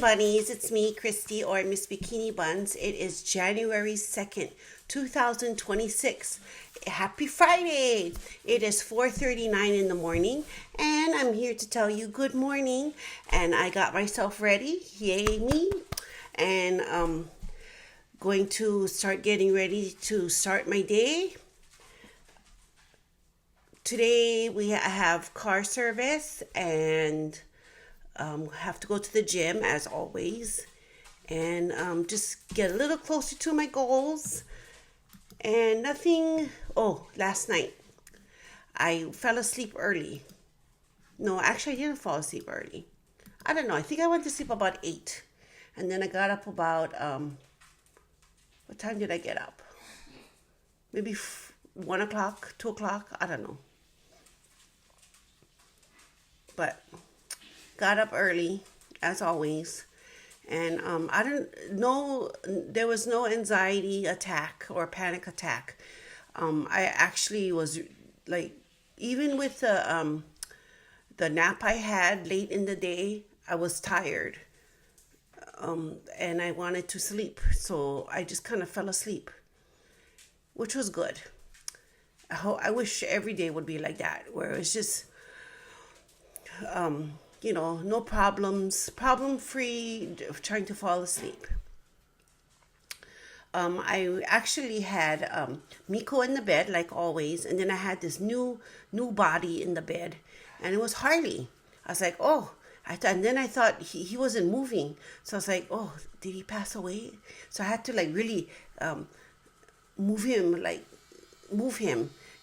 Bunnies. It's me, Christy, or Miss Bikini Buns. It is January 2nd, 2026. Happy Friday! It is 4:39 in the morning, and I'm here to tell you good morning. And I got myself ready. Yay, me. And going to start getting ready to start my day. Today we have car service and have to go to the gym as always, and just get a little closer to my goals. And nothing. Oh, last night I fell asleep early. No, actually I didn't fall asleep early. I don't know. I think I went to sleep about 8, and then I got up about what time did I get up? Maybe 1 o'clock, 2 o'clock. I don't know. But got up early as always, and I don't know. There was no anxiety attack or panic attack. I actually was like, even with the nap I had late in the day, I was tired, and I wanted to sleep, so I just kind of fell asleep, which was good. I wish every day would be like that, where it's just no problems, problem free, trying to fall asleep. I actually had Miko in the bed like always, and then I had this new body in the bed, and it was Harley. I was like, oh, and then I thought he wasn't moving, so I was like, oh, did he pass away? So I had to like really move him,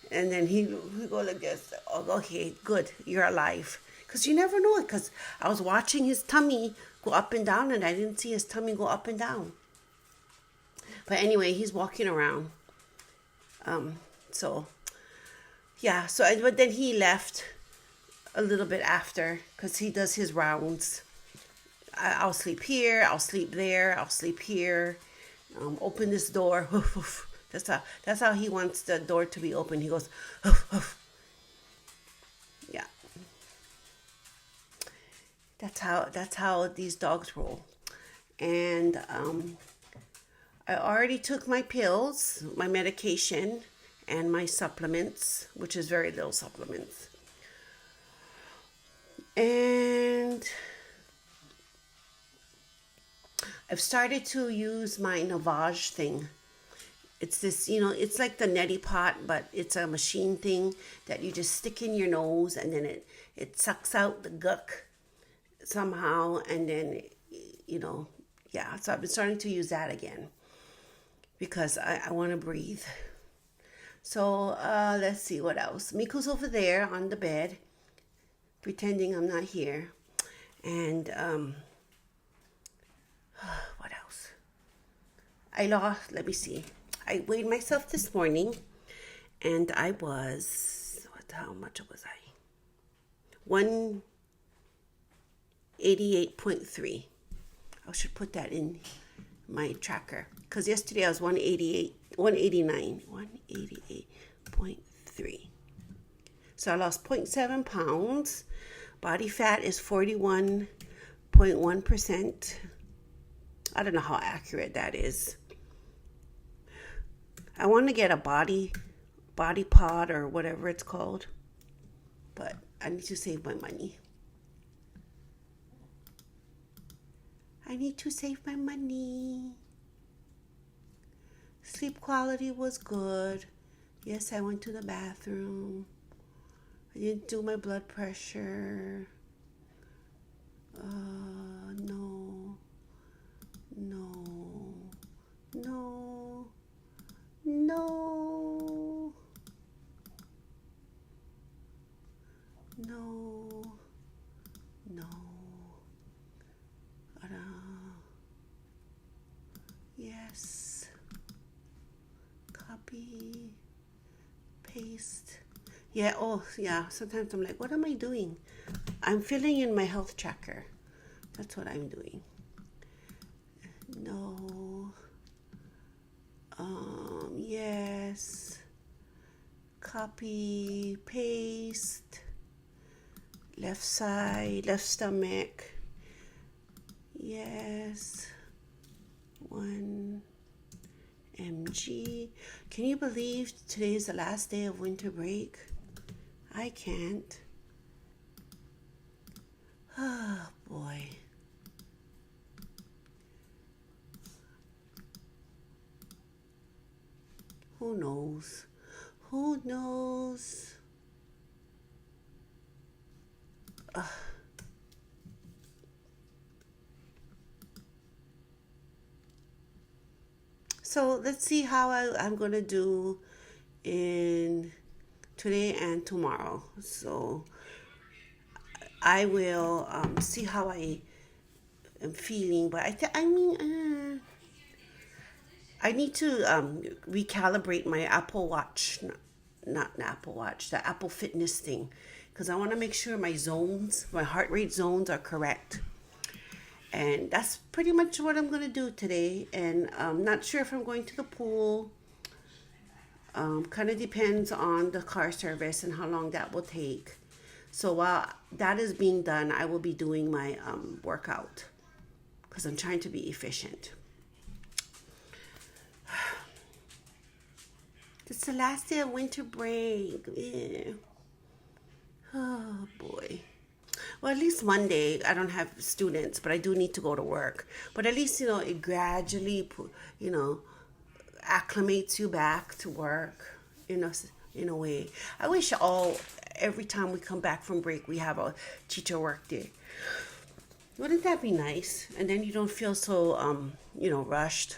and then he go like this. Oh, okay, good, you're alive. Because you never know it, because I was watching his tummy go up and down, and I didn't see his tummy go up and down. But anyway, he's walking around. But then he left a little bit after, because he does his rounds. I'll sleep here, I'll sleep there, I'll sleep here. Open this door. That's how he wants the door to be open. He goes, hoof, hoof. Yeah. That's how these dogs roll. And I already took my pills, my medication, and my supplements, which is very little supplements. And I've started to use my Navage thing. It's this, it's like the neti pot, but it's a machine thing that you just stick in your nose, and then it sucks out the gunk somehow, and then so I've been starting to use that again because I want to breathe. So let's see what else. Miko's over there on the bed pretending I'm not here, and what else? Let me see, I weighed myself this morning, and I was, how much was I? 188.3. I should put that in my tracker, because yesterday I was 188.3. So I lost 0.7 pounds. Body fat is 41.1%. I don't know how accurate that is. I want to get a body pod or whatever it's called, but I need to save my money. I need to save my money. Sleep quality was good. Yes, I went to the bathroom. I didn't do my blood pressure. No. Yes. Copy. Paste. Yeah, sometimes I'm like, what am I doing? I'm filling in my health tracker. That's what I'm doing. No. Yes. Copy, paste. Left side, left stomach. Yes. 1 mg. Can you believe today is the last day of winter break? I can't. Oh boy. Who knows? Who knows? So let's see how I'm going to do in today and tomorrow. So I will see how I am feeling. But I need to recalibrate my Apple Watch, not the Apple Watch, the Apple Fitness thing, because I want to make sure my heart rate zones are correct. And that's pretty much what I'm going to do today. And I'm not sure if I'm going to the pool. Kind of depends on the car service and how long that will take. So while that is being done, I will be doing my workout because I'm trying to be efficient. It's the last day of winter break. Yeah. Oh boy. Well, at least Monday I don't have students, but I do need to go to work. But at least, it gradually, acclimates you back to work, in a way. I wish every time we come back from break, we have a teacher work day. Wouldn't that be nice? And then you don't feel so, rushed.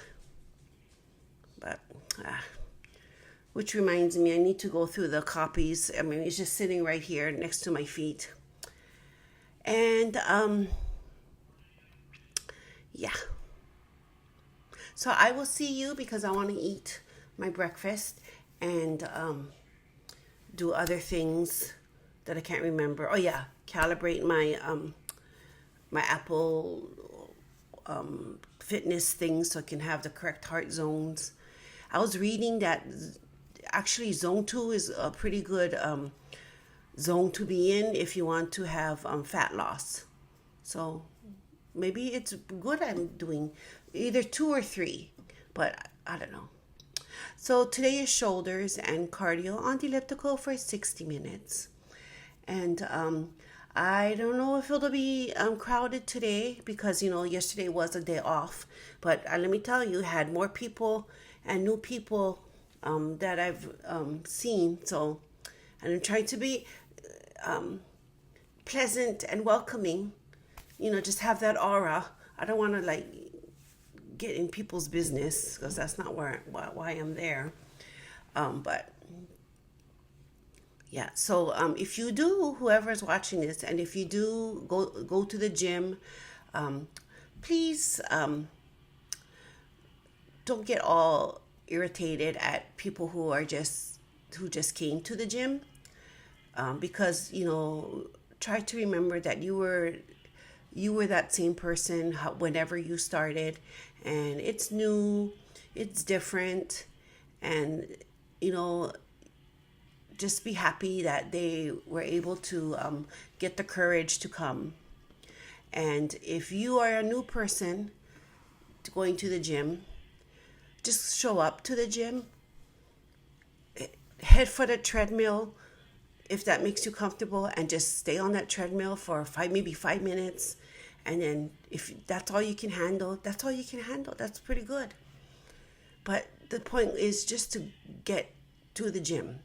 But, which reminds me, I need to go through the copies. I mean, it's just sitting right here next to my feet. And, yeah. So I will see you because I want to eat my breakfast and do other things that I can't remember. Oh yeah, calibrate my Apple Fitness thing so I can have the correct heart zones. I was reading that actually zone 2 is a pretty good zone to be in if you want to have fat loss. So maybe it's good I'm doing either 2 or 3, but I don't know. So today is shoulders and cardio on the elliptical for 60 minutes. And I don't know if it'll be crowded today because, yesterday was a day off. But let me tell you, had more people and new people that I've seen. So, and I'm trying to be pleasant and welcoming, just have that aura. I don't want to get in people's business because that's not why I'm there. But yeah, so if you do, whoever's watching this, and if you do go to the gym, please don't get all irritated at people who just came to the gym, because try to remember that you were that same person whenever you started, and it's new, it's different, and just be happy that they were able to get the courage to come. And if you are a new person going to the gym, just show up to the gym, head for the treadmill if that makes you comfortable, and just stay on that treadmill for maybe 5 minutes. And then if that's all you can handle, that's all you can handle. That's pretty good. But the point is just to get to the gym.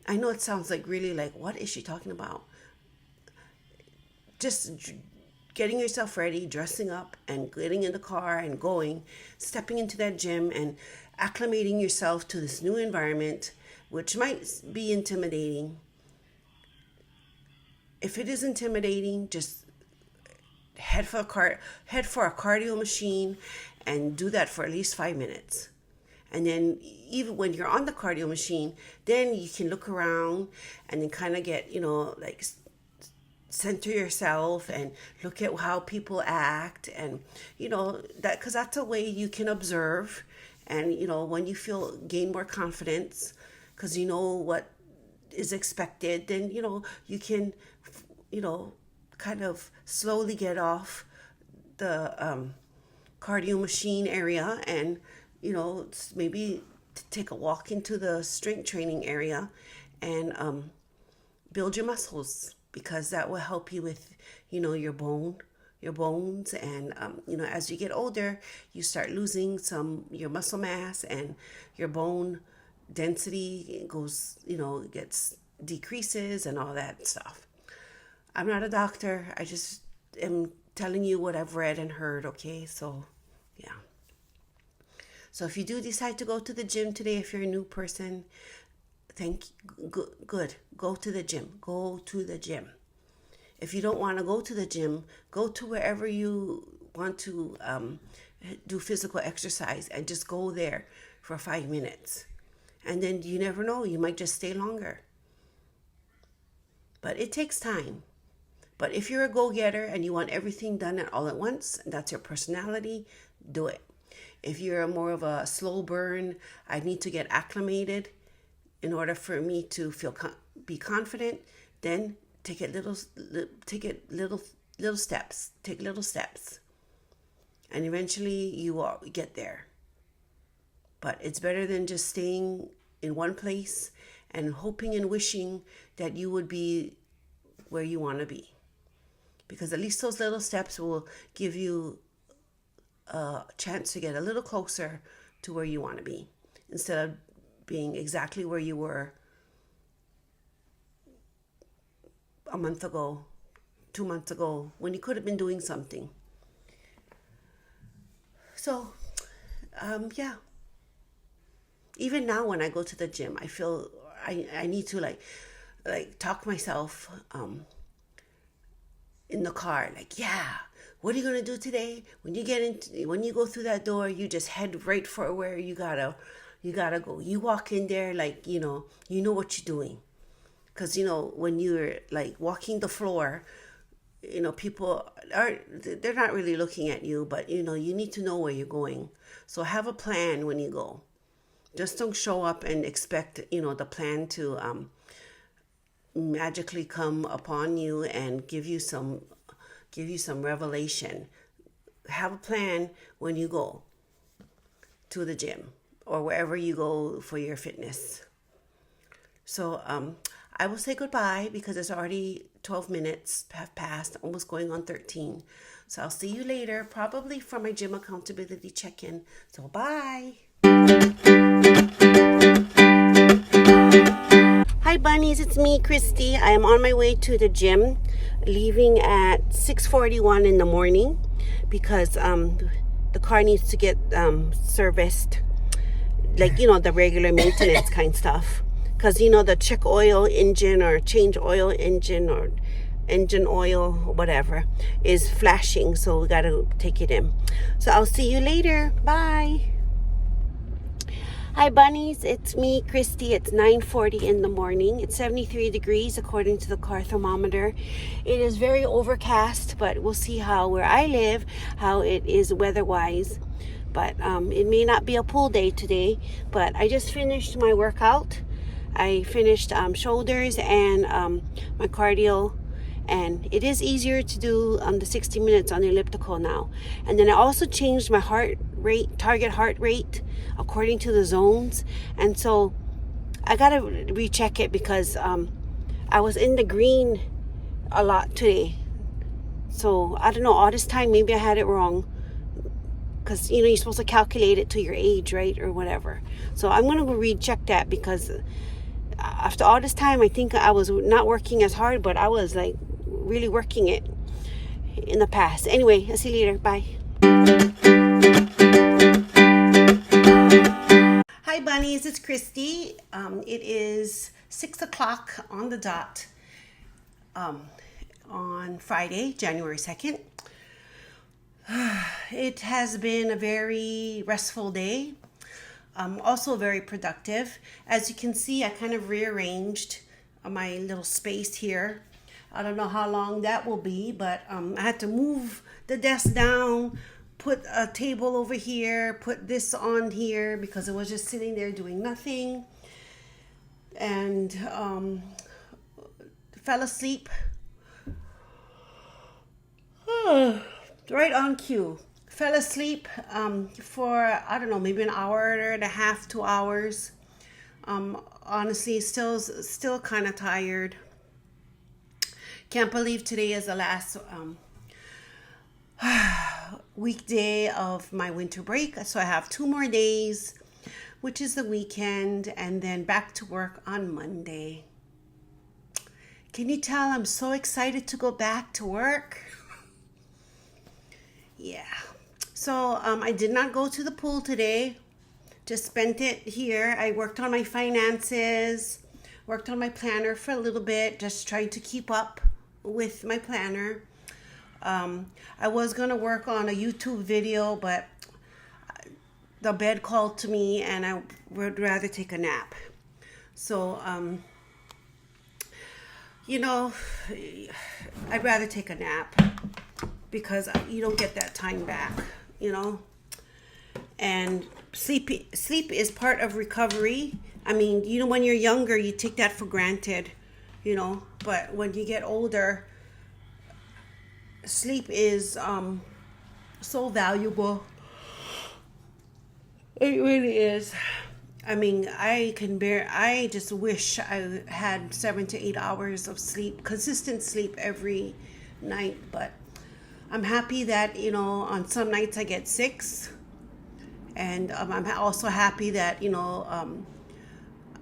I know it sounds really what is she talking about? Just getting yourself ready, dressing up, and getting in the car and going, stepping into that gym and acclimating yourself to this new environment, which might be intimidating. If it is intimidating, just head for a cardio machine and do that for at least 5 minutes. And then even when you're on the cardio machine, then you can look around and then kind of get, center yourself and look at how people act, and, because that's a way you can observe. And, when you gain more confidence because you know what is expected, then, you can, kind of slowly get off the cardio machine area, and maybe take a walk into the strength training area, and build your muscles, because that will help you with your bones, and as you get older, you start losing your muscle mass, and your bone density gets decreases and all that stuff. I'm not a doctor. I just am telling you what I've read and heard, okay? So, yeah. So if you do decide to go to the gym today, if you're a new person, good. Go to the gym. Go to the gym. If you don't want to go to the gym, go to wherever you want to do physical exercise, and just go there for 5 minutes. And then you never know, you might just stay longer. But it takes time. But if you're a go-getter and you want everything done all at once, and that's your personality, do it. If you're more of a slow burn, I need to get acclimated in order for me to be confident, then take little steps. Take little steps. And eventually you will get there. But it's better than just staying in one place and hoping and wishing that you would be where you want to be. Because at least those little steps will give you a chance to get a little closer to where you want to be, instead of being exactly where you were a month ago, 2 months ago, when you could have been doing something. So, yeah. Even now when I go to the gym, I feel I need to like talk myself in the car, like, yeah, what are you gonna do today? When you go through that door, you just head right for where you gotta go. You walk in there like you know what you're doing, because when you're like walking the floor, people they're not really looking at you, but you need to know where you're going. So have a plan when you go. Just don't show up and expect the plan to magically come upon you and give you some revelation. Have a plan when you go to the gym or wherever you go for your fitness. So I will say goodbye, because it's already 12 minutes have passed, almost going on 13. So I'll see you later, probably for my gym accountability check-in. So bye. Hi bunnies, it's me, Christy. I am on my way to the gym, leaving at 6:41 in the morning, because the car needs to get serviced, like the regular maintenance kind stuff, because the check oil engine or change oil engine or engine oil, whatever, is flashing, so we gotta take it in. So I'll see you later. Bye. Hi bunnies, it's me, Christy. It's 9:40 in the morning. It's 73 degrees according to the car thermometer. It is very overcast, but we'll see where I live, how it is weather-wise. But it may not be a pool day today, but I just finished my workout. I finished shoulders and my cardio, and it is easier to do the 60 minutes on the elliptical now. And then I also changed my target heart rate according to the zones, and so I gotta recheck it, because I was in the green a lot today. So I don't know, all this time maybe I had it wrong, because you're supposed to calculate it to your age, right, or whatever. So I'm gonna go recheck that, because after all this time I think I was not working as hard, but I was like really working it in the past. Anyway, I'll see you later. Bye. Hi bunnies, it's Christy. It is 6 o'clock on the dot on Friday, January 2nd. It has been a very restful day, also very productive. As you can see, I kind of rearranged my little space here. I don't know how long that will be, but I had to move the desk down, put a table over here, put this on here, because it was just sitting there doing nothing, and fell asleep. right on cue. Fell asleep for, I don't know, maybe an hour and a half, 2 hours. Honestly, still kind of tired. Can't believe today is the last weekday of my winter break. So I have 2 more days, which is the weekend, and then back to work on Monday. Can you tell I'm so excited to go back to work? Yeah. So I did not go to the pool today. Just spent it here. I worked on my finances, worked on my planner for a little bit, just trying to keep up with my planner. I was going to work on a YouTube video, but the bed called to me and I would rather take a nap. So, I'd rather take a nap because you don't get that time back, And sleep is part of recovery. I mean, when you're younger, you take that for granted, but when you get older, sleep is so valuable. It really is. I mean, I just wish I had 7 to 8 hours of sleep, consistent sleep every night, but I'm happy that, on some nights I get 6. And I'm also happy that,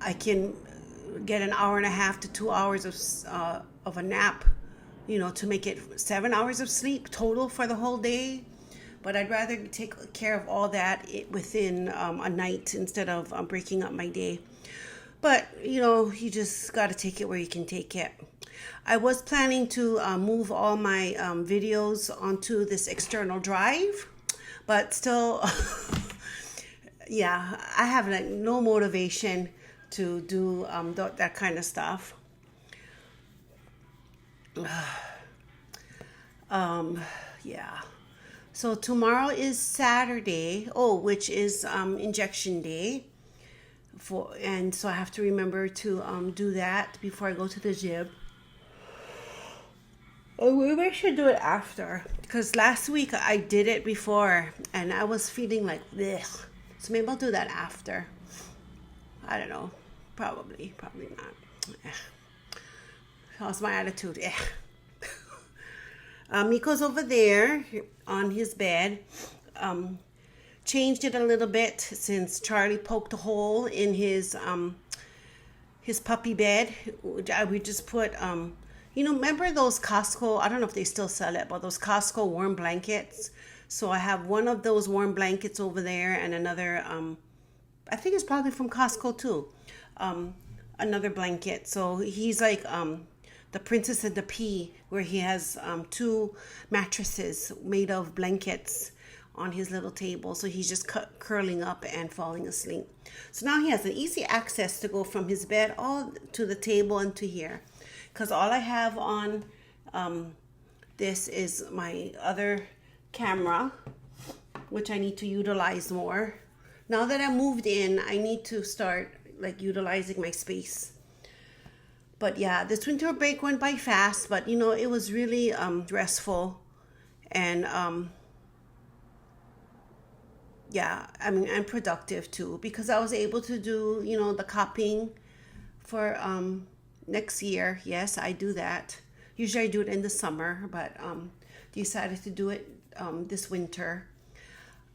I can get an hour and a half to 2 hours of a nap, to make it 7 hours of sleep total for the whole day. But I'd rather take care of all that within a night instead of breaking up my day. But, you just got to take it where you can take it. I was planning to move all my videos onto this external drive, but still... Yeah, I have no motivation to do that kind of stuff. Yeah. So tomorrow is Saturday, which is injection day, and so I have to remember to do that before I go to the gym. Maybe I should do it after, because last week I did it before and I was feeling like this. So maybe I'll do that after. I don't know. Probably not. How's my attitude? Miko's over there on his bed. Changed it a little bit since Charlie poked a hole in his puppy bed. We just put, remember those Costco, I don't know if they still sell it, but those Costco warm blankets. So I have one of those warm blankets over there and another, I think it's probably from Costco too, another blanket. So he's like the Princess and the Pea, where he has 2 mattresses made of blankets on his little table. So he's just curling up and falling asleep. So now he has an easy access to go from his bed all to the table and to here. Because all I have on this is my other camera, which I need to utilize more. Now that I moved in, I need to start utilizing my space. But yeah, this winter break went by fast, but it was really restful and and productive too, because I was able to do the copying for next year. Yes, I do that. Usually I do it in the summer, but decided to do it this winter.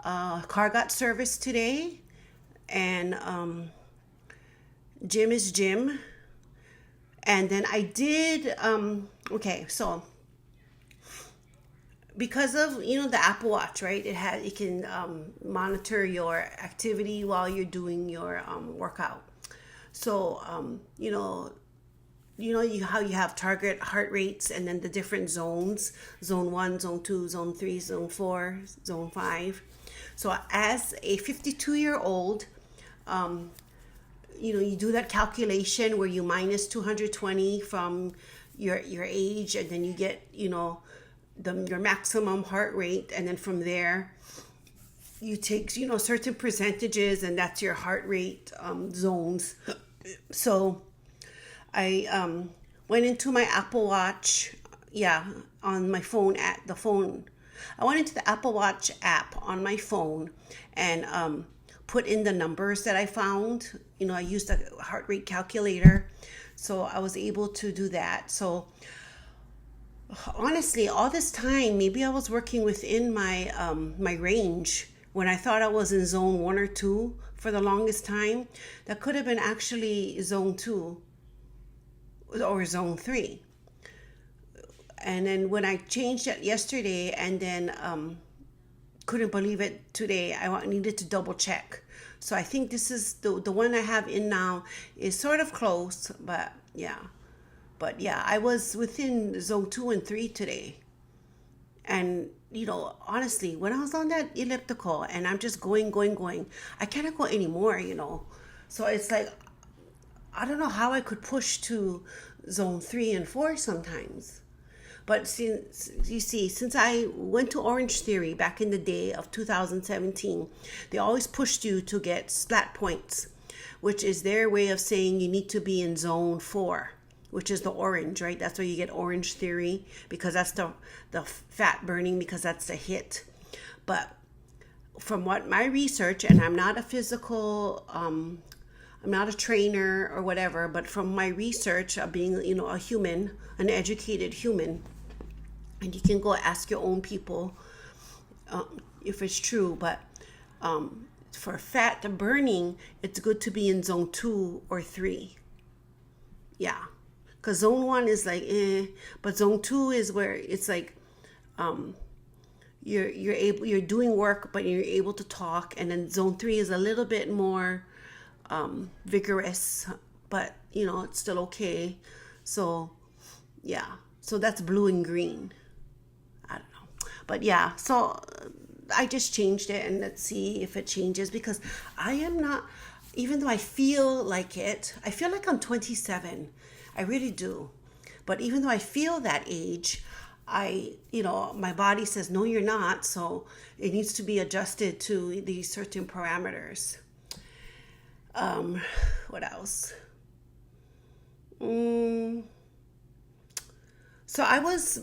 Car got serviced today, and gym is gym. And then I did so because of the Apple Watch, right? It can monitor your activity while you're doing your workout. So how you have target heart rates and then the different zones, zone 1, zone 2, zone 3, zone 4, zone 5. So as a 52-year-old, you do that calculation where you minus 220 from your age, and then you get, your maximum heart rate. And then from there, you take, certain percentages, and that's your heart rate zones. So I went into my Apple Watch, on my phone, at the phone. I went into the Apple Watch app on my phone and put in the numbers that I found. I used a heart rate calculator, so I was able to do that. So honestly, all this time, maybe I was working within my range when I thought I was in zone 1 or 2 for the longest time. That could have been actually zone 2 or zone 3. And then when I changed it yesterday and then couldn't believe it today, I needed to double check. So I think this is the one I have in now is sort of close, but yeah. But yeah, I was within zone 2 and 3 today. And, honestly, when I was on that elliptical and I'm just going, I cannot go anymore, So it's like, I don't know how I could push to zone 3 and 4 sometimes. But since I went to Orange Theory back in the day of 2017, they always pushed you to get splat points, which is their way of saying you need to be in zone 4. Which is the orange, right? That's where you get Orange Theory, because that's the fat burning, because that's the HIIT. But from what my research, and I'm not a physical, I'm not a trainer or whatever, but from my research of being, a human, an educated human, and you can go ask your own people if it's true, but for fat burning, it's good to be in zone 2 or 3. Yeah. Because zone 1 is like, but zone 2 is where it's like, you're doing work, but you're able to talk. And then zone 3 is a little bit more vigorous, but it's still okay. So yeah, so that's blue and green. I don't know, but yeah. So I just changed it, and let's see if it changes, because I am not. Even though I feel like it, I feel like I'm 27. I really do. But even though I feel that age, my body says, no, you're not. So it needs to be adjusted to these certain parameters. What else? So I was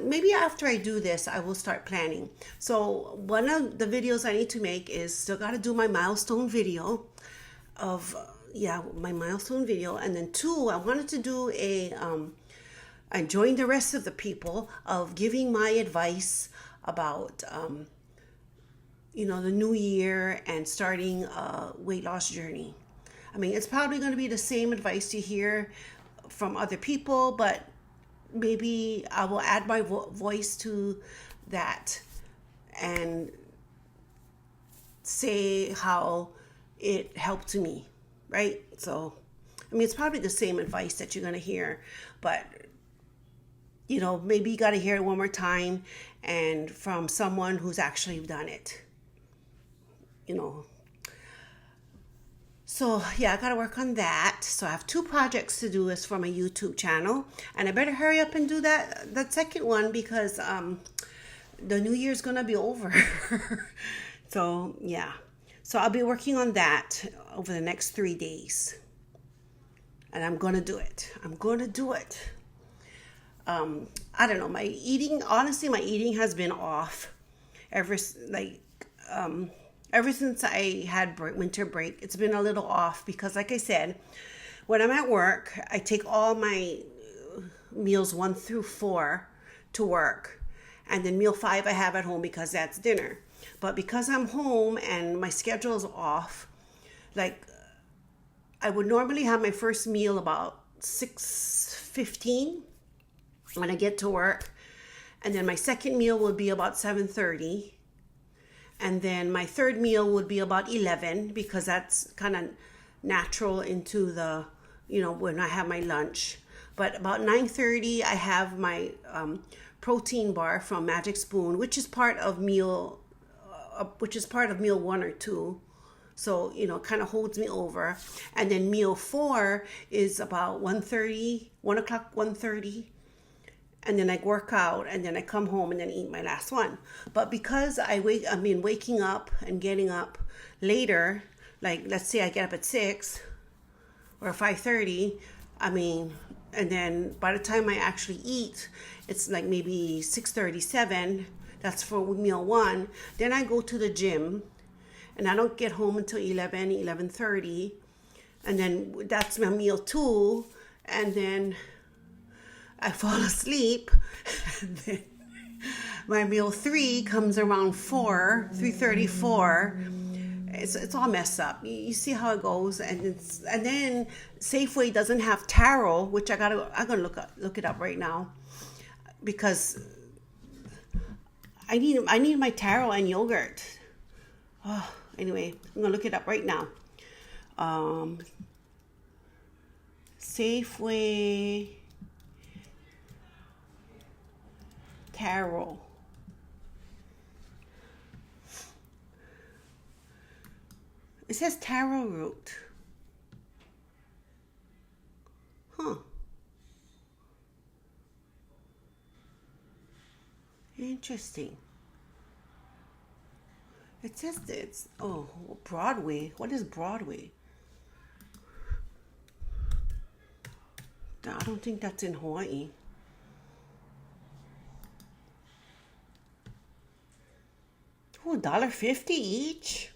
maybe after I do this, I will start planning. So one of the videos I need to make is still got to do my milestone video of my milestone video. And then 2, I wanted to do and join the rest of the people of giving my advice about the new year and starting a weight loss journey. I mean, it's probably going to be the same advice you hear from other people, but maybe I will add my voice to that and say how it helped me. Right? So, I mean, it's probably the same advice that you're going to hear, but, maybe you got to hear it one more time and from someone who's actually done it, So, yeah, I got to work on that. So I have 2 projects to do as for my YouTube channel, and I better hurry up and do that second one, because the new year's going to be over. So, yeah. So I'll be working on that over the next 3 days. And I'm going to do it. I don't know. My eating has been off ever since I had winter break. It's been a little off because, like I said, when I'm at work, I take all my meals 1 through 4 to work. And then meal 5 I have at home because that's dinner. But because I'm home and my schedule is off, like I would normally have my first meal about 6:15 when I get to work. And then my second meal would be about 7:30. And then my third meal would be about 11, because that's kind of natural into the, when I have my lunch. But about 9:30, I have my protein bar from Magic Spoon, which is part of meal 1 or 2. So, kind of holds me over. And then meal 4 is about 1:30, 1 o'clock, 1:30. And then I work out, and then I come home and then eat my last one. But because waking up and getting up later, like let's say I get up at 6 or 5:30, and then by the time I actually eat, it's like maybe 6:37. That's for meal one. Then I go to the gym, and I don't get home until 11:30. And then that's my meal two. And then I fall asleep. And then my meal three comes around 3:34. It's all messed up. You see how it goes, and then Safeway doesn't have taro, which I'm gonna look it up right now, because I need my taro and yogurt. Oh, anyway, I'm gonna look it up right now. Safeway taro. It says taro root. Huh. Interesting. It says it's Broadway. What is Broadway? I don't think that's in Hawaii. Oh, $1.50 each.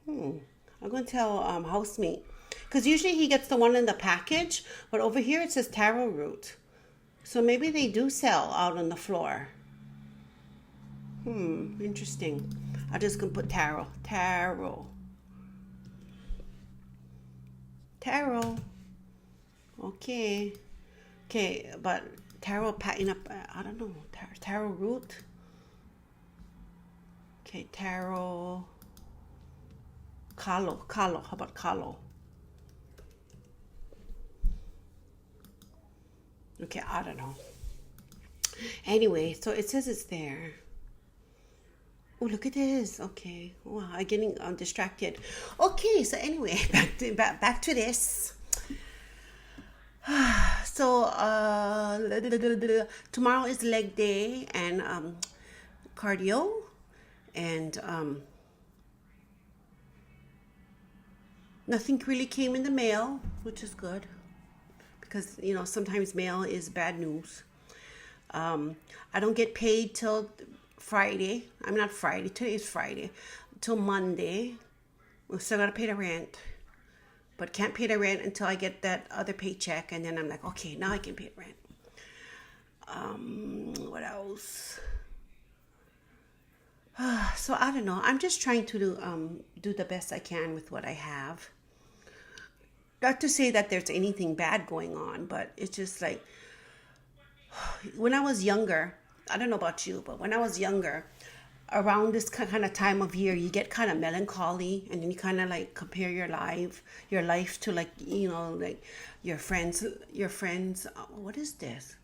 I'm going to tell housemate, because usually he gets the one in the package, but over here it says taro root. So maybe they do sell out on the floor. Interesting. I'm just going to put taro. Okay, but taro patting up, I don't know, taro root. Okay, taro. Kalo. How about kalo? Okay, I don't know. Anyway, so it says it's there. Oh, look at this. Okay. Wow, I'm getting distracted. Okay, so anyway, back to this. So tomorrow is leg day and cardio, and nothing really came in the mail, which is good, because sometimes mail is bad news. I don't get paid till Friday. I'm not Friday. Today is Friday. Till Monday. We still gotta pay the rent, but can't pay the rent until I get that other paycheck, and then I'm like, okay, now I can pay the rent. What else? So I don't know. I'm just trying to do the best I can with what I have. Not to say that there's anything bad going on, but it's just like, when I was younger, I don't know about you, but when I was younger, around this kind of time of year, you get kind of melancholy, and then you kind of like compare your life to like like your friends. What is this?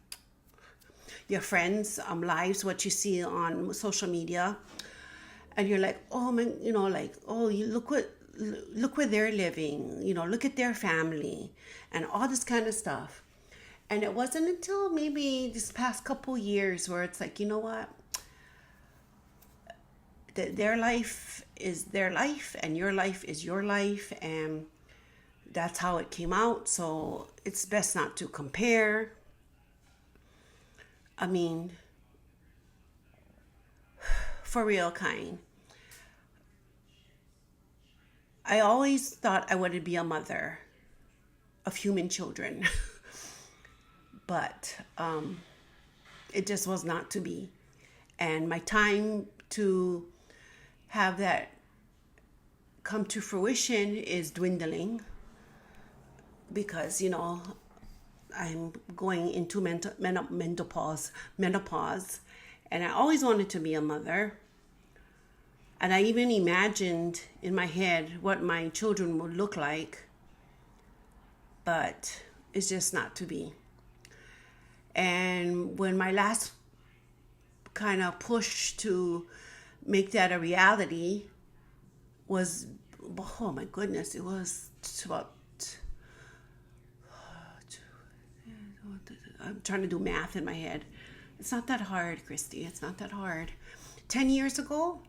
Your friends' lives, what you see on social media, and you're like, oh man, like, oh, you look where they're living, look at their family, and all this kind of stuff. And it wasn't until maybe this past couple years where it's like, you know what? Their life is their life, and your life is your life, and that's how it came out. So it's best not to compare. I mean, for real, kind. I always thought I wanted to be a mother of human children. But it just was not to be. And my time to have that come to fruition is dwindling, because, I'm going into menopause, and I always wanted to be a mother. And I even imagined in my head what my children would look like, but it's just not to be. And when my last kind of push to make that a reality was, oh my goodness, it was about, I'm trying to do math in my head. It's not that hard, Christy. It's not that hard. 10 years ago,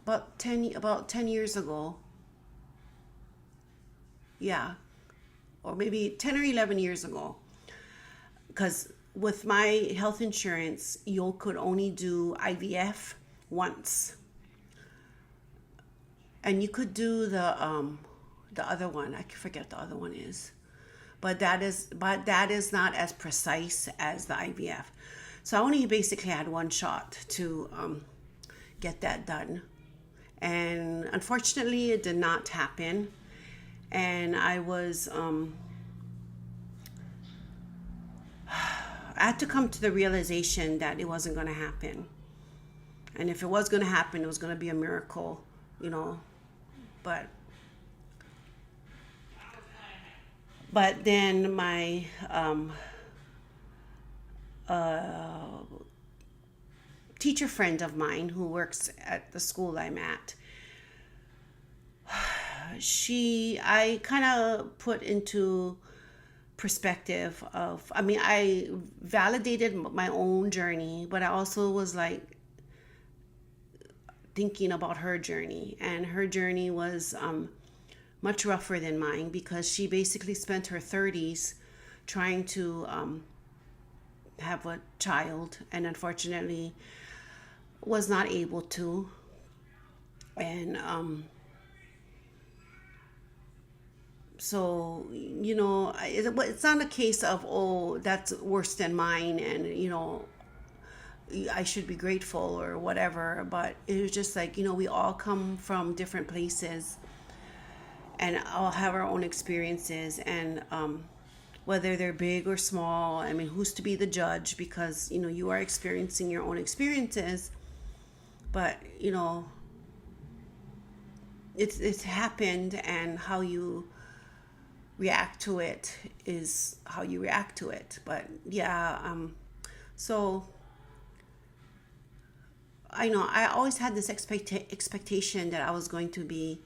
about 10 years ago, yeah, or maybe 10 or 11 years ago, because with my health insurance, you could only do IVF once, and you could do the other one. I forget the other one is, but that is not as precise as the IVF. So I only basically had one shot to get that done, and unfortunately, it did not happen. And I had to come to the realization that it wasn't going to happen. And if it was going to happen, it was going to be a miracle, But then my teacher friend of mine who works at the school I'm at, I kind of put into perspective of, I validated my own journey, but I also was like thinking about her journey, and her journey was much rougher than mine, because she basically spent her 30s trying to have a child, and unfortunately was not able to. And so, it's not a case of, oh, that's worse than mine, and I should be grateful or whatever. But it was just like, we all come from different places and all have our own experiences, and whether they're big or small, who's to be the judge? Because you are experiencing your own experiences, but it's happened, and how you react to it is how you react to it. But yeah, so I always had this expectation that I was going to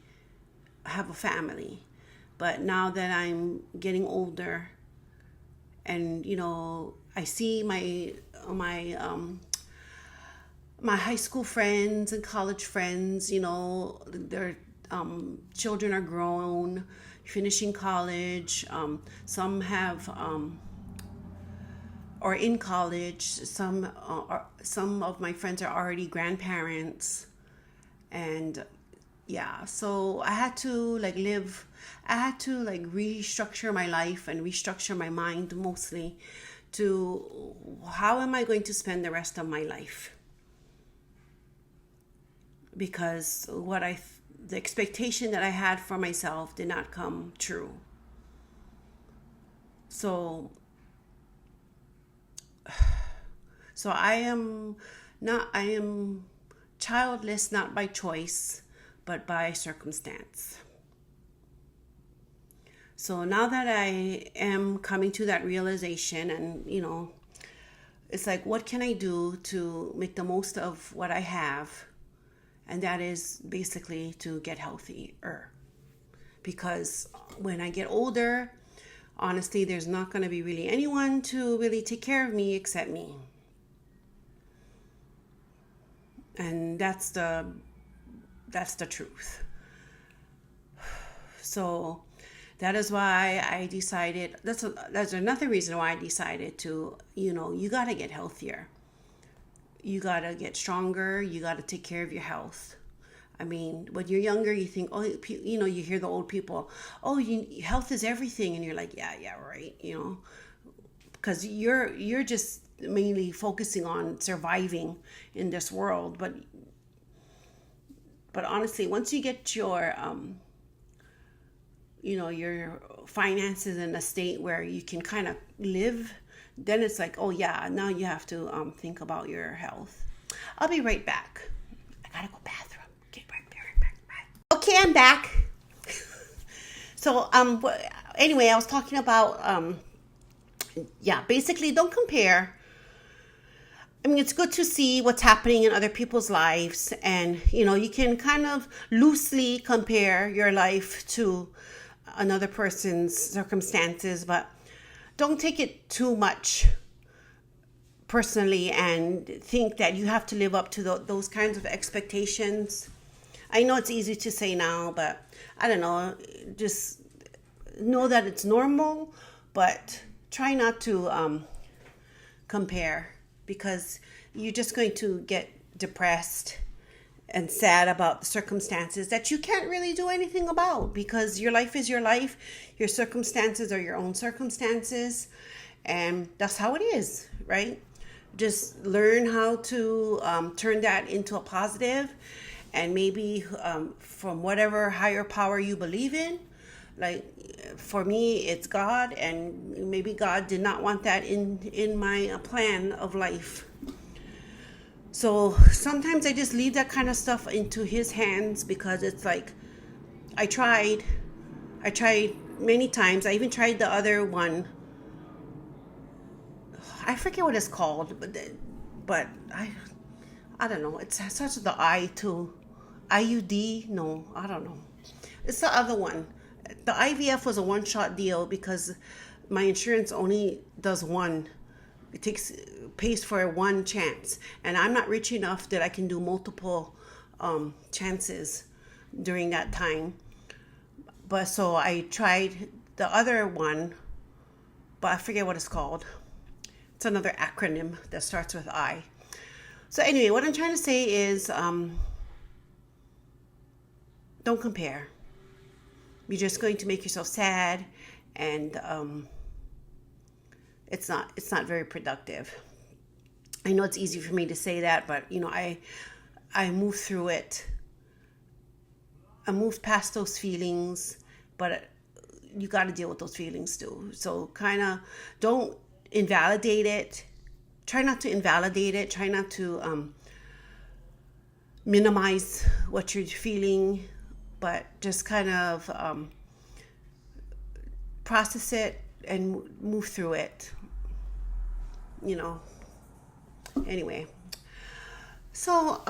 have a family. But now that I'm getting older, and I see my high school friends and college friends, their children are grown, finishing college. Some have or in college. Some of my friends are already grandparents, and yeah. So I had to restructure my life and restructure my mind, mostly to how am I going to spend the rest of my life, because the expectation that I had for myself did not come true. So I am childless, not by choice, but by circumstance. So now that I am coming to that realization, and it's like, what can I do to make the most of what I have? And that is basically to get healthier. Because when I get older, honestly, there's not going to be really anyone to really take care of me except me. And that's the truth. So that is why I decided, that's another reason why I decided to, you got to get healthier. You got to get stronger. You got to take care of your health. When you're younger, you think, you hear the old people, health is everything. And you're like, yeah, right. Because you're just mainly focusing on surviving in this world. But honestly, once you get your, your finances in a state where you can kind of live, then it's like, oh yeah, now you have to think about your health. I'll be right back. I gotta go bathroom. Okay, right back. Bye. Okay, I'm back. So anyway, I was talking about basically don't compare. It's good to see what's happening in other people's lives, and you can kind of loosely compare your life to another person's circumstances, but don't take it too much personally and think that you have to live up to those kinds of expectations. I know it's easy to say now, but I don't know. Just know that it's normal, but try not to compare, because you're just going to get depressed and sad about the circumstances that you can't really do anything about, because your life is your life. Your circumstances are your own circumstances. And that's how it is, right? Just learn how to turn that into a positive, and maybe from whatever higher power you believe in. Like for me, it's God, and maybe God did not want that in my plan of life. So sometimes I just leave that kind of stuff into his hands, because it's like, I tried many times. I even tried the other one. I forget what it's called, but I don't know. It starts with the I too. IUD? No, I don't know. It's the other one. The IVF was a one-shot deal, because my insurance only does one. It pays for one chance, and I'm not rich enough that I can do multiple chances during that time. But so I tried the other one, but I forget what it's called. It's another acronym that starts with I. So anyway, what I'm trying to say is, don't compare. You're just going to make yourself sad, and it's not very productive. I know it's easy for me to say that, but I moved through it. I moved past those feelings, but you got to deal with those feelings too. So kind of don't invalidate it. Try not to invalidate it. Try not to minimize what you're feeling, but just kind of process it and move through it. Anyway. So,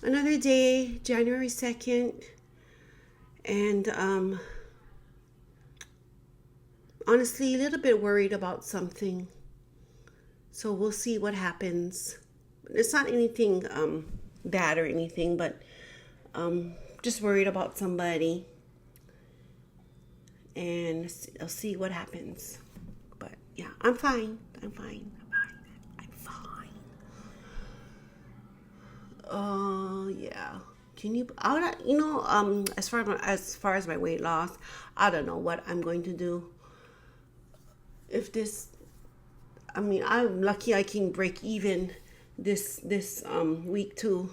another day, January 2nd, and honestly, a little bit worried about something. So we'll see what happens. It's not anything bad or anything, but just worried about somebody. And I'll see what happens. But yeah, I'm fine. Oh yeah. As far as my weight loss, I don't know what I'm going to do. I'm lucky I can break even this week too.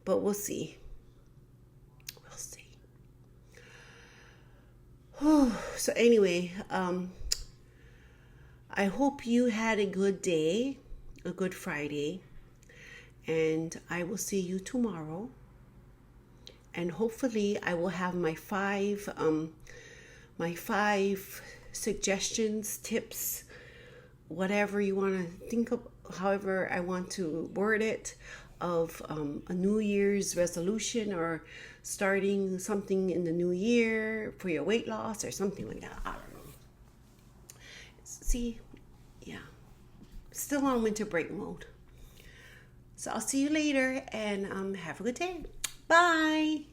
But we'll see. So anyway, I hope you had a good day, a good Friday, and I will see you tomorrow. And hopefully I will have my five suggestions, tips, whatever you want to think of, however I want to word it, of a New Year's resolution, or starting something in the new year for your weight loss or something like that. I don't know. See, yeah, still on winter break mode. So I'll see you later, and have a good day. Bye.